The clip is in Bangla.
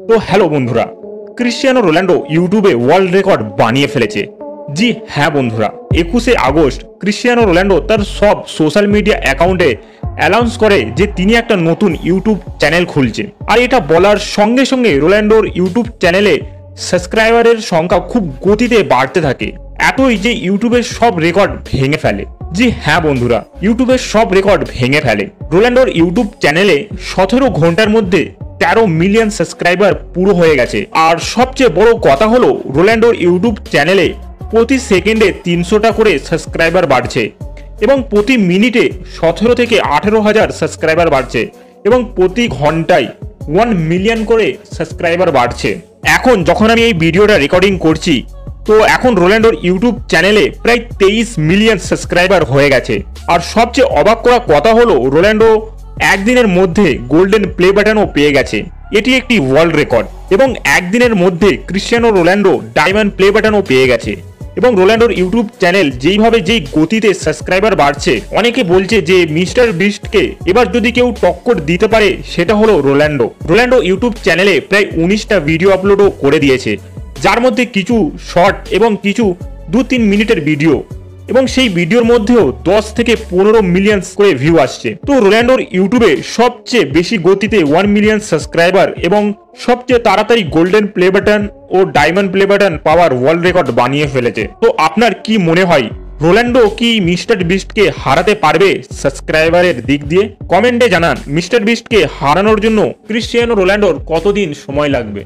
তো হ্যালো বন্ধুরা, ক্রিশ্চিয়ানো রোনাল্ডো ইউটিউবে ওয়ার্ল্ড রেকর্ড বানিয়ে ফেলেছে। জি হ্যাঁ বন্ধুরা, 21শে আগস্ট ক্রিশ্চিয়ানো রোনাল্ডো তার সব সোশ্যাল মিডিয়া অ্যাকাউন্টে অ্যানাউন্স করে যে তিনি একটা নতুন ইউটিউব চ্যানেল খুলছে। আর এটা বলার সঙ্গে সঙ্গে রোনাল্ডোর ইউটিউব চ্যানেলে সাবস্ক্রাইবারের সংখ্যা খুব গতিতে বাড়তে থাকে, এতই যে ইউটিউবের সব রেকর্ড ভেঙে ফেলে। জি হ্যাঁ বন্ধুরা, ইউটিউবের সব রেকর্ড ভেঙে ফেলে। রোনাল্ডোর ইউটিউব চ্যানেলে 17 ঘন্টার মধ্যে 13 মিলিয়ন সাবস্ক্রাইবার পুরো হয়ে গেছে। আর সবচেয়ে বড় কথা হলো, রোনাল্ডোর ইউটিউব চ্যানেলে প্রতি সেকেন্ডে 300টা করে সাবস্ক্রাইবার বাড়ছে এবং প্রতি মিনিটে 17 থেকে 18 হাজার সাবস্ক্রাইবার বাড়ছে এবং প্রতি ঘন্টায় 1 মিলিয়ন করে সাবস্ক্রাইবার বাড়ছে। এখন যখন আমি এই ভিডিওটা রেকর্ডিং করছি, তো এখন রোনাল্ডোর ইউটিউব চ্যানেলে প্রায় 23 মিলিয়ন সাবস্ক্রাইবার হয়ে গেছে। আর সবচেয়ে অবাক করা কথা হলো, রোনাল্ডো একদিনের মধ্যে গোল্ডেন প্লে বাটনও পেয়ে গেছে। এটি একটি ওয়ার্ল্ড রেকর্ড। এবং একদিনের মধ্যে ক্রিশ্চিয়ানো রোনাল্ডো ডায়মন্ড প্লে বাটনও পেয়ে গেছে। এবং রোনাল্ডোর ইউটিউব চ্যানেল যেই গতিতে সাবস্ক্রাইবার বাড়ছে, অনেকে বলছে যে মিস্টার বিস্টকে এবার যদি কেউ টক্কর দিতে পারে সেটা হলো রোনাল্ডো। রোনাল্ডো ইউটিউব চ্যানেলে প্রায় 19টা ভিডিও আপলোডও করে দিয়েছে, যার মধ্যে কিছু শর্ট এবং কিছু 2-3 মিনিটের ভিডিও, এবং সেই ভিডিওর মধ্যেও 10 থেকে 15 মিলিয়ন করে ভিউ আসছে। তো রোনাল্ডোর ইউটিউবে সবচেয়ে বেশি গতিতে 1 মিলিয়ন সাবস্ক্রাইবার এবং সবচেয়ে তাড়াতাড়ি গোল্ডেন প্লে বাটন ও ডায়মন্ড প্লে বাটন পাওয়ার ওয়ার্ল্ড রেকর্ড বানিয়ে ফেলেছে। তো আপনার কি মনে হয়, রোনাল্ডো কি মিস্টার বিস্টকে হারাতে পারবে সাবস্ক্রাইবারের দিক দিয়ে? কমেন্টে জানান, মিস্টার বিস্টকে হারানোর জন্য ক্রিশ্চিয়ানো রোনাল্ডোর কতদিন সময় লাগবে।